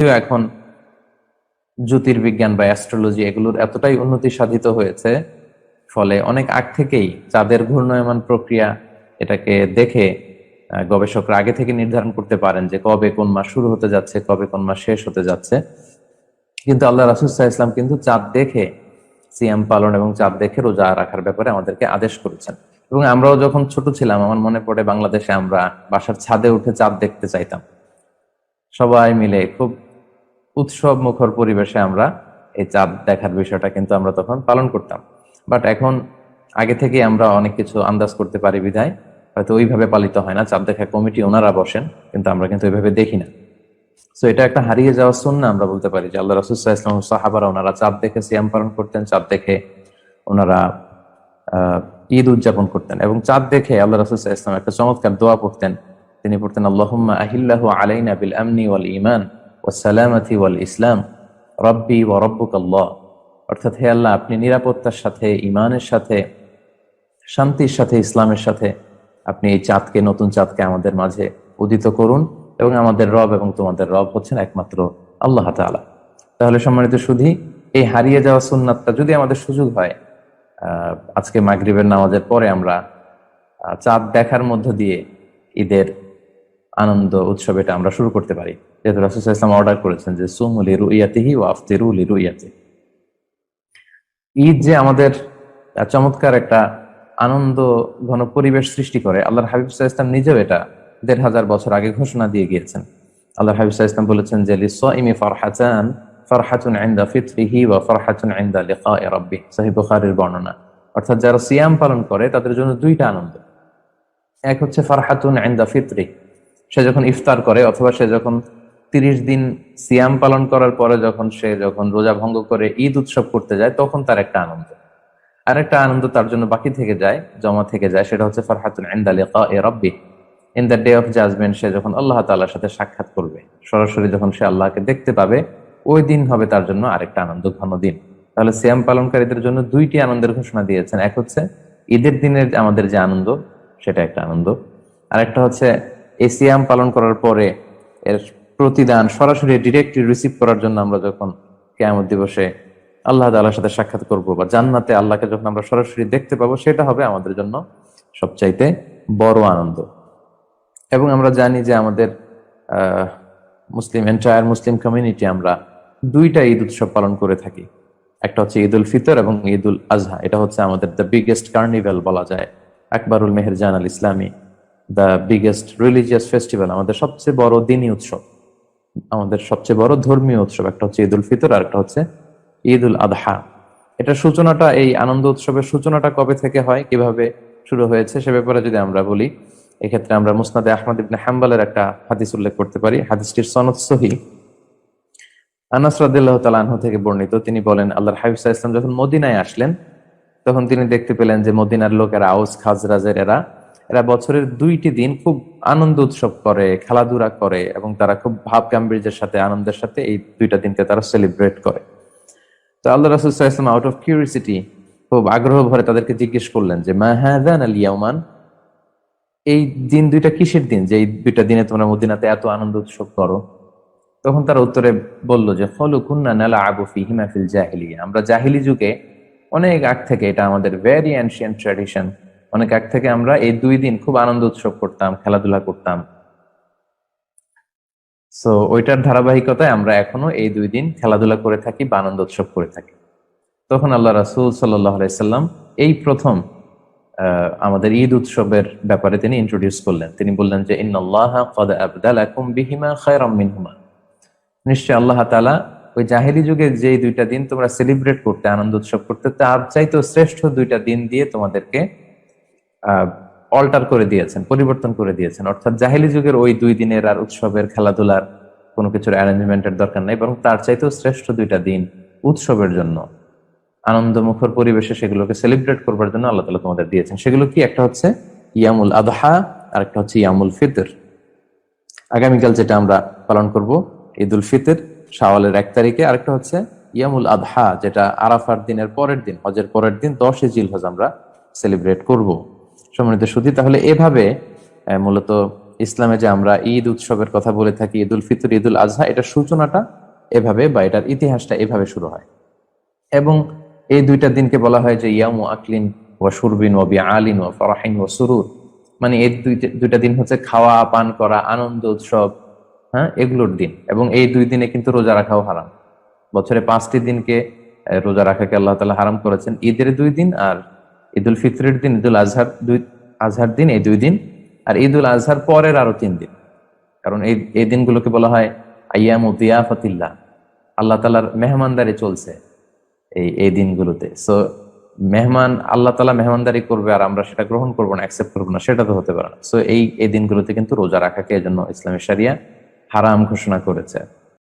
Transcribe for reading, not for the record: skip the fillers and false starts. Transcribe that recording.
এখন জ্যোতির্বিজ্ঞান বা অ্যাস্ট্রোলজি এগুলোর এতটাই উন্নতি সাধিত হয়েছে, ফলে অনেক আগ থেকেই চাঁদের ঘূর্ণায়মান প্রক্রিয়া এটাকে দেখে গবেষকরা আগে থেকে নির্ধারণ করতে পারেন যে কবে কোন মাস শুরু হতে যাচ্ছে, কবে কোন মাস শেষ হতে যাচ্ছে। কিন্তু আল্লাহ রাসূল সাল্লাল্লাহু আলাইহি ওয়াসাল্লাম কিন্তু চাঁদ দেখে সিয়াম পালন এবং চাঁদ দেখে রোজা রাখার ব্যাপারে আমাদেরকে আদেশ করেছেন। এবং আমরাও যখন ছোট ছিলাম, আমার মনে পড়ে বাংলাদেশে আমরা বাসার ছাদে উঠে চাঁদ দেখতে চাইতাম। সবাই মিলে খুব উৎসব মুখর পরিবেশে আমরা এই চাঁদ দেখার বিষয়টা কিন্তু আমরা তখন পালন করতাম। বাট এখন আগে থেকে আমরা অনেক কিছু আন্দাজ করতে পারি বিধায় হয়তো ওইভাবে পালিত হয় না। চাঁদ দেখা কমিটি ওনারা বসেন, কিন্তু আমরা কিন্তু ওইভাবে দেখি না। তো এটা একটা হারিয়ে যাওয়া সুন্নাহ আমরা বলতে পারি, যে আল্লাহ রাসূল সাল্লাল্লাহু আলাইহি ওয়াসাল্লাম সাহাবারা ওনারা চাঁদ দেখে সিয়াম পালন করতেন, চাঁদ দেখে ওনারা ঈদ উদযাপন করতেন। এবং চাঁদ দেখে আল্লাহ রাসূল সাল্লাল্লাহু আলাইহি ওয়াসাল্লাম একটা চমৎকার দোয়া পড়তেন। তিনি পড়তেন, আল্লাহুম্মা আহিল্লাহু আলাইনা বিল আমনি ওয়াল ঈমান ওয়াস সালামাতি ওয়াল ইসলাম রব্বি ওয়া রব্বুকাল্লাহ। অর্থাৎ, হে আল্লাহ, আপনি নিরাপত্তার সাথে, ঈমানের সাথে, শান্তির সাথে, ইসলামের সাথে আপনি এই চাঁদকে, নতুন চাঁদকে আমাদের মাঝে উদিত করুন, এবং আমাদের রব এবং তোমাদের রব হচ্ছেন একমাত্র আল্লাহ তাআলা। তাহলে সম্মানিত সুধী, এই হারিয়ে যাওয়া সুন্নাতটা যদি আমাদের সুযোগ হয়, আজকে মাগরিবের নামাজের পরে আমরা চাঁদ দেখার মধ্য দিয়ে ঈদের আনন্দ উৎসব এটা আমরা শুরু করতে পারি। যেহেতু রাসূল সাল্লাল্লাহু আলাইহি ওয়াসাল্লাম অর্ডার করেছেন যে সুমু লিরুইয়াতিহি ওয়া আফতিরু লিরুইয়াতিহি। ঈদ যে আমাদের চমৎকার একটা আনন্দ ঘন পরিবেশ সৃষ্টি করে, আল্লাহর হাবিব সাল্লাল্লাহু আলাইহি ওয়াসাল্লাম নিজেও এটা ১৫০০ বছর আগে ঘোষণা দিয়ে গিয়েছেন। আল্লাহর হাবিব সাল্লাল্লাহু আলাইহি ওয়াসাল্লাম বলেছেন যে লিস-সাইমি ফারহাতান, ফারহাতুন ইনদা ফিতরিহি ওয়া ফারহাতুন ইনদা লিকাই রাব্বিহ। সহিহ বুখারীর বর্ণনা। অর্থাৎ যারা সিয়াম পালন করে তাদের জন্য দুইটা আনন্দ। এক হচ্ছে ফারহাতুন ইনদা ফিতরি, সে যখন ইফতার করে, অথবা সে যখন ৩০ দিন সিয়াম পালন করার পরে যখন রোজা ভঙ্গ করে ঈদ উৎসব করতে যায়, তখন তার একটা আনন্দ। আর একটা আনন্দ তার জন্য বাকি থেকে যায়, জমা থেকে যায়, সেটা হচ্ছে ফারহাতুন ইনদা লিকাই রাব্বিহ। In the day of judgement, সে যখন আল্লাহ তাআলার সাথে সাক্ষাৎ করবে, সরাসরি যখন সে আল্লাহকে দেখতে পাবে, ওই দিন হবে তার জন্য আরেকটা আনন্দ ঘন দিন। তাহলে সিয়াম পালনকারীদের জন্য দুইটি আনন্দের ঘোষণা দিয়েছেন। এক হচ্ছে ঈদের দিনের আমাদের যে আনন্দ, সেটা একটা আনন্দ। আর একটা হচ্ছে এই সিয়াম পালন করার পরে এর প্রতিদান সরাসরি ডিরেক্টলি রিসিভ করার জন্য আমরা যখন কিয়ামত দিবসে আল্লাহ তাআলার সাথে সাক্ষাৎ করব, বা জান্নাতে আল্লাহকে যখন আমরা সরাসরি দেখতে পাবো, সেটা হবে আমাদের জন্য সবচাইতে বড় আনন্দ। এবং আমরা জানি যে আমাদের এন্টায়ার মুসলিম কমিউনিটি আমরা দুইটা ঈদ উৎসব পালন করে থাকি। একটা হচ্ছে ঈদ উল ফিতর এবং ঈদ উল আজহা। এটা হচ্ছে আমাদের দ্য বিগেস্ট কার্নিভ্যাল বলা যায়, আকবরুল মেহেরজান আল ইসলামী, দ্য বিগেস্ট রিলিজিয়াস ফেস্টিভ্যাল, আমাদের সবচেয়ে বড় দিনী উৎসব, আমাদের সবচেয়ে বড় ধর্মীয় উৎসব। একটা হচ্ছে ঈদ উল ফিতর, আর একটা হচ্ছে ঈদ উল আদহা। এটার সূচনাটা, এই আনন্দ উৎসবের সূচনাটা কবে থেকে হয়, কিভাবে শুরু হয়েছে, সে ব্যাপারে যদি আমরা বলি, এক্ষেত্রে আমরা মুসনাদে আহমদ ইবনে হাম্বলের একটা হাদিস উল্লেখ করতে পারি। হাদিসটির সনদ সহিহ। আনাস রাদিয়াল্লাহু তাআলা আনহু থেকে বর্ণিত, তিনি বলেন, আল্লাহর হাবিব সাল্লাল্লাহু আলাইহি ওয়াসাল্লাম যখন মদিনায় আসলেন, তখন তিনি দেখতে পেলেন যে মদিনার লোকেরা, আউস খাজরাজের এরা বছরের ২টি দিন খুব আনন্দ উৎসব করে, খেলাধুলা করে, এবং তারা খুব ভাব গাম্ভীর্যের সাথে, আনন্দের সাথে এই ২টা দিনকে তারা সেলিব্রেট করে। তো আল্লাহ রাসূল সাল্লাল্লাহু আলাইহি ওয়াসাল্লাম আউট অফ কিউরিওসিটি, খুব আগ্রহ ভরে তাদেরকে জিজ্ঞেস করলেন যে মা হাযান আল ইয়াওমান, এই দিন দুইটা কিসের দিন, যে এই ২টা দিনে তোমরা মদিনাতে এত আনন্দ উৎসব করো? তখন তারা উত্তরে বলল যে ক্বালু কুন্না নালআবু ফীহিমা ফিল জাহিলিয়া, আমরা জাহিলি যুগে অনেক আগ থেকে, এটা আমাদের ভেরি এনশিয়েন্ট ট্র্যাডিশন, অনেক আগ থেকে আমরা এই ২ দিন খুব আনন্দ উৎসব করতাম, খেলাধুলা করতাম। সো ওইটার ধারাবাহিকতায় আমরা এখনো এই ২ দিন খেলাধুলা করে থাকি বা আনন্দ উৎসব করে থাকি। তখন আল্লাহ রাসূল সাল্লাল্লাহু আলাইহি সাল্লাম এই প্রথম আমাদের ঈদ উৎসবের ব্যাপারে তিনি ইন্ট্রোডিউস করলেন। তিনি বললেন যে ইন্নাল্লাহা ক্বাদ আবদালাকুম বিহিমা খায়রাম মিনহুমা, নিশ্চয় আল্লাহ তাআলা ওই জাহেলি যুগে যে ২টা দিন তোমরা সেলিব্রেট করতে, আনন্দ উৎসব করতে, তার চাইতেও শ্রেষ্ঠ ২টা দিন দিয়ে তোমাদেরকে অল্টার করে দিয়েছেন, পরিবর্তন করে দিয়েছেন। অর্থাৎ জাহেলি যুগের ওই ২ দিনের আর উৎসবের, খেলাধুলার কোনো কিছুর অ্যারেঞ্জমেন্টের দরকার নাই, বরং তার চাইতেও শ্রেষ্ঠ ২টা দিন উৎসবের জন্য, আনন্দমুখর পরিবেশে সেগুলোকে সেলিব্রেট করবার জন্য আল্লাহ তাআলা তোমাদের দিয়েছেন। সেগুলো কি? একটা হচ্ছে ইয়ামুল আদহা, আর একটা হচ্ছে ইয়ামুল ফিতর। আগামীকাল যেটা আমরা পালন করব, ঈদ উল ফিতর, শাওয়ালের ১ তারিখে। আরেকটা হচ্ছে ইয়ামুল আদহা, যেটা আরাফার দিনের পরের দিন, হজের পরের দিন, ১০ জিলহজ আমরা সেলিব্রেট করব। সম্মানিত সুধী, তাহলে এভাবে মূলত ইসলামে যে আমরা ঈদ উৎসবের কথা বলে থাকি, ঈদ উল ফিতর, ঈদ উল আজহা, এটার সূচনাটা এভাবে বা এটার ইতিহাসটা এভাবে শুরু হয়। এবং এই দুইটা দিনকে বলা হয় যে ইয়ামু আকলিন ওয়া শুরবিন ওয়া বিআলিন ওয়া ফারাহিন ওয়া সুরুর, মানে এই দুইটা দিন হচ্ছে খাওয়া পান করা, আনন্দ উৎসব, হ্যাঁ, এগুলোর দিন। এবং এই দুই দিনে কিন্তু রোজা রাখাও হারাম। বছরে 5টি দিনকে রোজা রাখাকে আল্লাহ তাআলা হারাম করেছেন, ঈদের 2 দিন আর ঈদ উল ফিতরের দিন, ঈদ উল আজহার দিন, এই 2 দিন, আর ঈদ উল আজহার পরের আরো 3 দিন। কারণ এই দিনগুলোকে বলা হয় আইয়ামু দিয়াফাতিল্লাহ, আল্লাহ তাআলার মেহমানদারি চলছে এই দিনগুলোতে। সো মেহমান, আল্লাহ তাআলা মেহমানদারি করবে আর আমরা সেটা গ্রহণ করবো না, অ্যাকসেপ্ট করবো না, সেটা তো হতে পারে না। সো এই দিনগুলোতে কিন্তু রোজা রাখাকে এজন্য ইসলামী শরিয়া হারাম ঘোষণা করেছে।